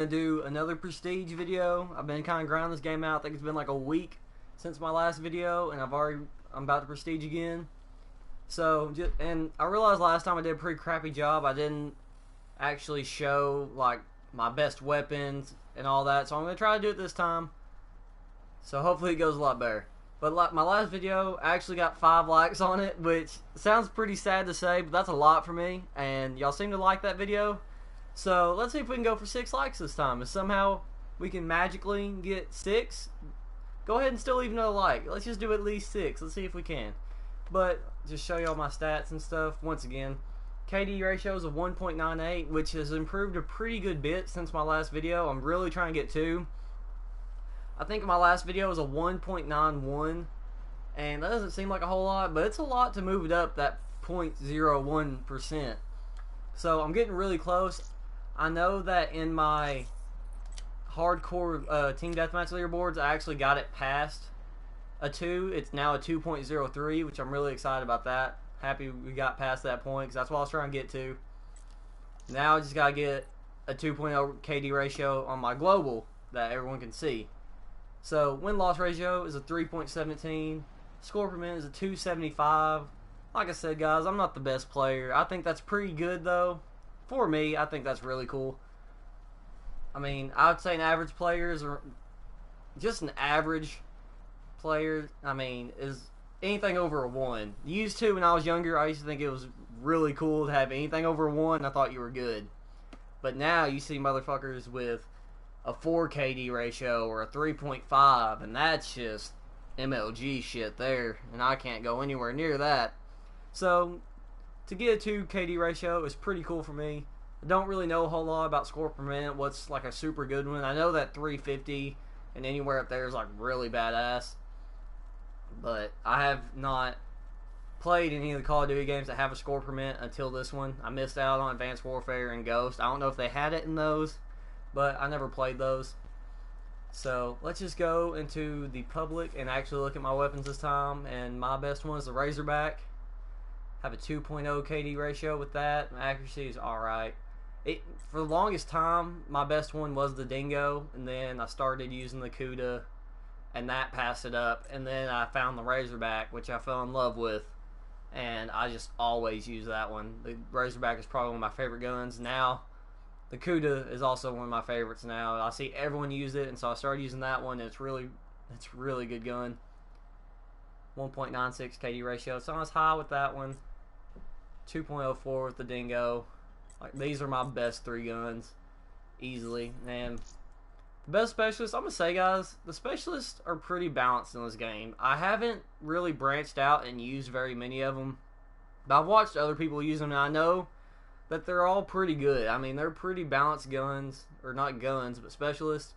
Gonna do another prestige video. I've been kind of grinding this game out. I think it's been like a week since my last video, and I'm about to prestige again. So, and I realized last time I did a pretty crappy job. I didn't actually show like my best weapons and all that. So I'm gonna try to do it this time. So hopefully it goes a lot better. But like my last video, I actually got 5 likes on it, which sounds pretty sad to say, but that's a lot for me. And y'all seem to like that video. So let's see if we can go for 6 likes this time. If somehow we can magically get 6, go ahead and still leave another like. Let's just do at least 6. Let's see if we can. But just show you all my stats and stuff. Once again, KD ratio is a 1.98, which has improved a pretty good bit since my last video. I'm really trying to get 2. I think my last video was a 1.91, and that doesn't seem like a whole lot, but it's a lot to move it up that 0.01%. So I'm getting really close. I know that in my hardcore team deathmatch leaderboards, I actually got it past a 2. It's now a 2.03, which I'm really excited about that. Happy we got past that point, because that's what I was trying to get to. Now I just got to get a 2.0 KD ratio on my global that everyone can see. So win-loss ratio is a 3.17. Score per minute is a 275. Like I said, guys, I'm not the best player. I think that's pretty good, though. For me, I think that's really cool. I mean, I would say an average player is just an average player. I mean, is anything over a 1. Used to when I was younger, I used to think it was really cool to have anything over a 1. I thought you were good. But now you see motherfuckers with a 4 KD ratio or a 3.5, and that's just MLG shit there, and I can't go anywhere near that. So to get a 2 KD ratio is pretty cool for me. I don't really know a whole lot about score per minute, what's like a super good one. I know that 350 and anywhere up there is like really badass, but I have not played any of the Call of Duty games that have a score per minute until this one. I missed out on Advanced Warfare and Ghost. I don't know if they had it in those, but I never played those. So let's just go into the public and actually look at my weapons this time. And my best one is the Razorback. Have a 2.0 KD ratio with that. My accuracy is alright. For the longest time, my best one was the Dingo, and then I started using the Cuda, and that passed it up. And then I found the Razorback, which I fell in love with, and I just always use that one. The Razorback is probably one of my favorite guns now. The Cuda is also one of my favorites now. I see everyone use it, and so I started using that one. And it's really good gun. 1.96 KD ratio. It's not as high with that one. 2.04 with the Dingo. Like, these are my best 3 guns, easily. And the best specialists, I'm gonna say, guys, the specialists are pretty balanced in this game. I haven't really branched out and used very many of them, but I've watched other people use them, and I know that they're all pretty good. I mean, they're pretty balanced guns, or not guns, but specialists.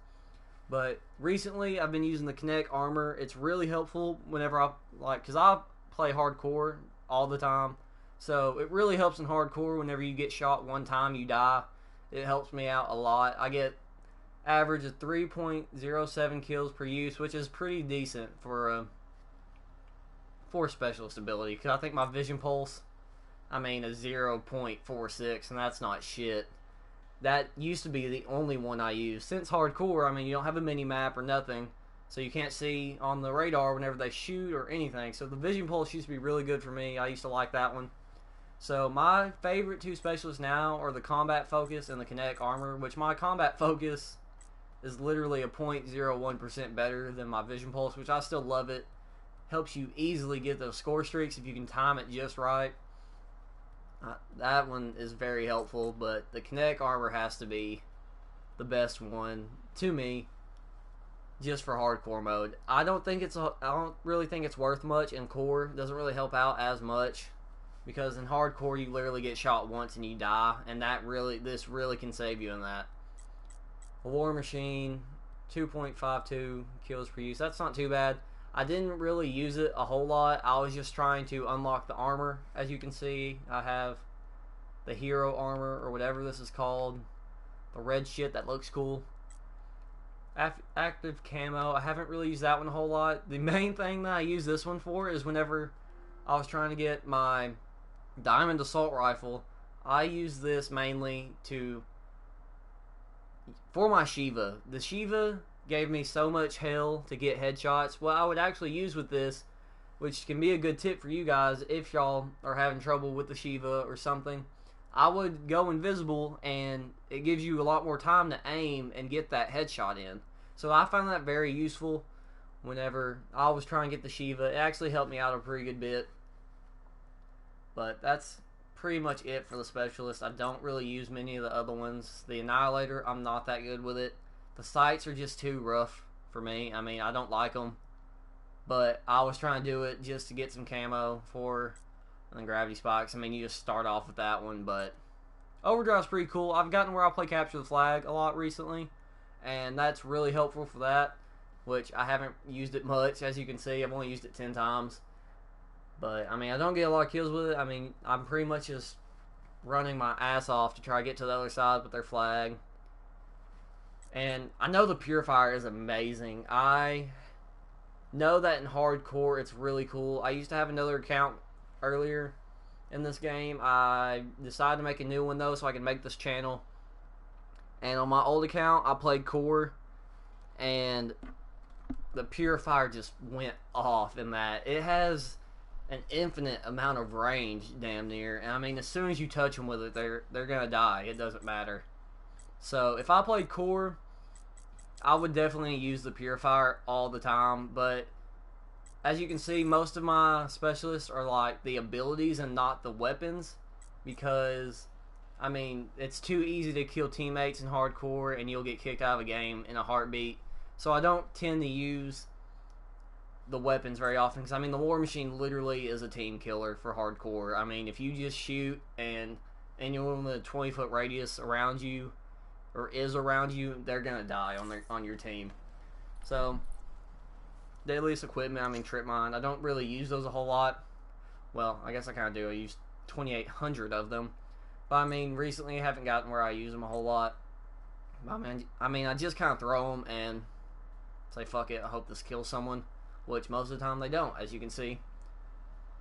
But recently, I've been using the kinetic armor. It's really helpful whenever because I play hardcore all the time. So it really helps in hardcore. Whenever you get shot one time, you die. It helps me out a lot. I get average of 3.07 kills per use, which is pretty decent for specialist ability. Because I think my vision pulse, I mean, a 0.46, and that's not shit. That used to be the only one I used. Since hardcore, I mean, you don't have a mini-map or nothing, so you can't see on the radar whenever they shoot or anything. So the vision pulse used to be really good for me. I used to like that one. So my favorite 2 specialists now are the combat focus and the kinetic armor, which my combat focus is literally a 0.01% better than my vision pulse, which I still love it. Helps you easily get those score streaks if you can time it just right. That one is very helpful, but the kinetic armor has to be the best one to me, just for hardcore mode. I don't really think it's worth much in core. It doesn't really help out as much, because in hardcore you literally get shot once and you die, and this really can save you in that. A War Machine, 2.52 kills per use. That's not too bad. I didn't really use it a whole lot. I was just trying to unlock the armor. As you can see, I have the hero armor, or whatever this is called. The red shit that looks cool. Active camo. I haven't really used that one a whole lot. The main thing that I use this one for is whenever I was trying to get my diamond assault rifle. I use this mainly to for my Shiva, the Shiva gave me so much hell to get headshots. What I would actually use with this, which can be a good tip for you guys if y'all are having trouble with the Shiva or something, I would go invisible, and it gives you a lot more time to aim and get that headshot in. So I found that very useful whenever I was trying to get the Shiva. It actually helped me out a pretty good bit. But that's pretty much it for the specialist. I don't really use many of the other ones. The Annihilator, I'm not that good with it. The sights are just too rough for me. I mean, I don't like them. But I was trying to do it just to get some camo for the gravity spikes. I mean, you just start off with that one. But Overdrive's pretty cool. I've gotten where I play Capture the Flag a lot recently. And that's really helpful for that. Which I haven't used it much. As you can see, I've only used it 10 times. But, I mean, I don't get a lot of kills with it. I mean, I'm pretty much just running my ass off to try to get to the other side with their flag. And I know the Purifier is amazing. I know that in hardcore it's really cool. I used to have another account earlier in this game. I decided to make a new one, though, so I can make this channel. And on my old account, I played core. And the Purifier just went off in that. It has an infinite amount of range, damn near. And I mean, as soon as you touch them with it, they're gonna die. It doesn't matter. So if I played core, I would definitely use the Purifier all the time. But as you can see, most of my specialists are like the abilities and not the weapons, because I mean, it's too easy to kill teammates in hardcore and you'll get kicked out of a game in a heartbeat. So I don't tend to use the weapons very often, because I mean, the War Machine literally is a team killer for hardcore. I mean, if you just shoot and anyone with a 20-foot radius around you or is around you, they're gonna die on your team. So deadliest equipment, I mean, trip mine. I don't really use those a whole lot. Well, I guess I kind of do. I use 2,800 of them. But I mean, recently I haven't gotten where I use them a whole lot. But I mean, I just kind of throw them and say, fuck it, I hope this kills someone. Which most of the time they don't, as you can see.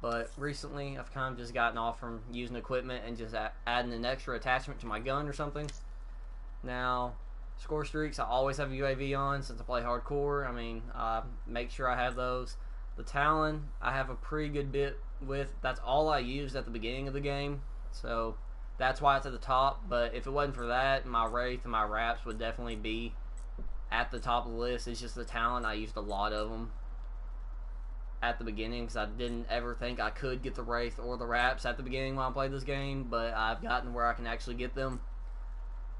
But recently I've kind of just gotten off from using equipment and just adding an extra attachment to my gun or something. Now, score streaks, I always have a UAV on since I play hardcore. I mean, make sure I have those. The Talon, I have a pretty good bit with. That's all I used at the beginning of the game. So that's why it's at the top. But if it wasn't for that, my Wraith and my Wraps would definitely be at the top of the list. It's just the Talon, I used a lot of them at the beginning, because I didn't ever think I could get the Wraith or the Wraps at the beginning when I played this game, but I've gotten where I can actually get them.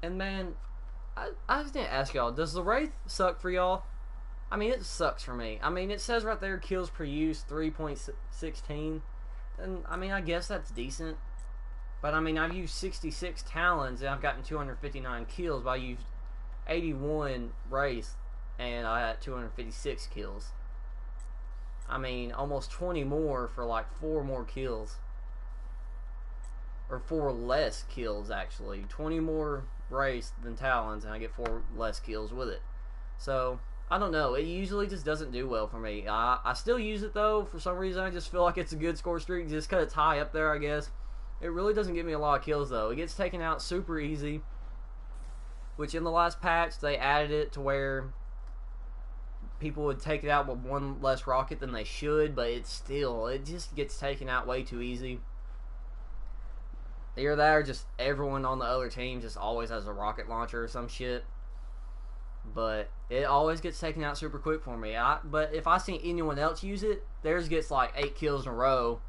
And man, I just didn't ask y'all, does the Wraith suck for y'all? I mean, it sucks for me. I mean, it says right there, kills per use 3.16, and I mean, I guess that's decent, but I mean, I've used 66 Talons and I've gotten 259 kills, but I used 81 Wraith and I had 256 kills. I mean, almost 20 more for like 4 more kills. Or 4 less kills, actually. 20 more Wraiths than Talons, and I get 4 less kills with it. So, I don't know. It usually just doesn't do well for me. I still use it, though. For some reason, I just feel like it's a good score streak, just because it's high up there, I guess. It really doesn't give me a lot of kills, though. It gets taken out super easy. Which, in the last patch, they added it to where people would take it out with 1 less rocket than they should, but it just gets taken out way too easy. Either that or just everyone on the other team just always has a rocket launcher or some shit. But it always gets taken out super quick for me. But if I see anyone else use it, theirs gets like 8 kills in a row,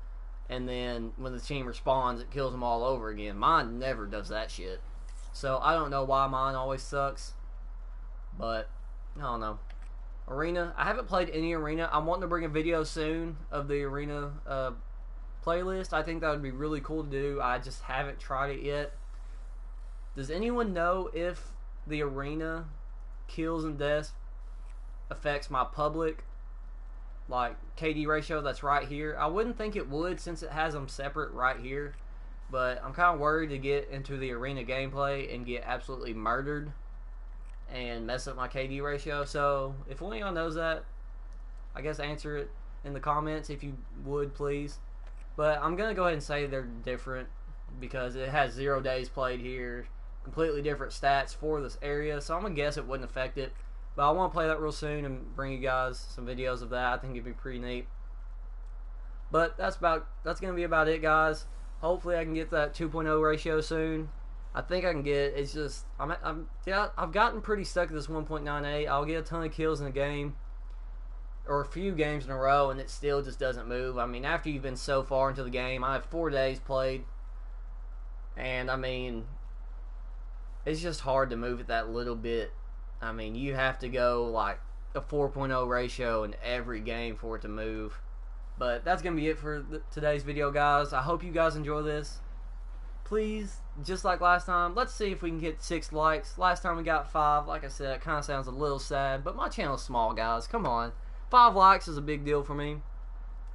and then when the team respawns, it kills them all over again. Mine never does that shit. So I don't know why mine always sucks, but I don't know. Arena, I haven't played any Arena. I'm wanting to bring a video soon of the Arena playlist. I think that would be really cool to do. I just haven't tried it yet. Does anyone know if the Arena kills and deaths affects my public, like, KD ratio that's right here? I wouldn't think it would, since it has them separate right here, but I'm kind of worried to get into the Arena gameplay and get absolutely murdered and mess up my KD ratio. So if one of y'all knows that, I guess answer it in the comments if you would, please. But I'm gonna go ahead and say they're different, because it has 0 days played here, completely different stats for this area, so I'm gonna guess it wouldn't affect it. But I want to play that real soon and bring you guys some videos of that. I think it'd be pretty neat. But that's gonna be about it, guys. Hopefully I can get that 2.0 ratio soon. I think I can get it. It's just I've gotten pretty stuck at this 1.98. I'll get a ton of kills in a game or a few games in a row, and it still just doesn't move. I mean, after you've been so far into the game, I have 4 days played, and I mean, it's just hard to move it that little bit. I mean, you have to go like a 4.0 ratio in every game for it to move. But that's going to be it for today's video, guys. I hope you guys enjoy this. Please, just like last time, let's see if we can get 6 likes. Last time we got 5. Like I said, it kind of sounds a little sad, but my channel's small, guys. Come on. 5 likes is a big deal for me.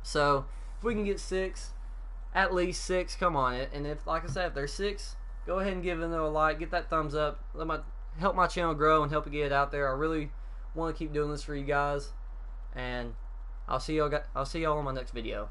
So, if we can get 6, at least 6, come on. And if, like I said, if there's 6, go ahead and give it a like. Get that thumbs up. Help my channel grow and help it get out there. I really want to keep doing this for you guys. And I'll see y'all on my next video.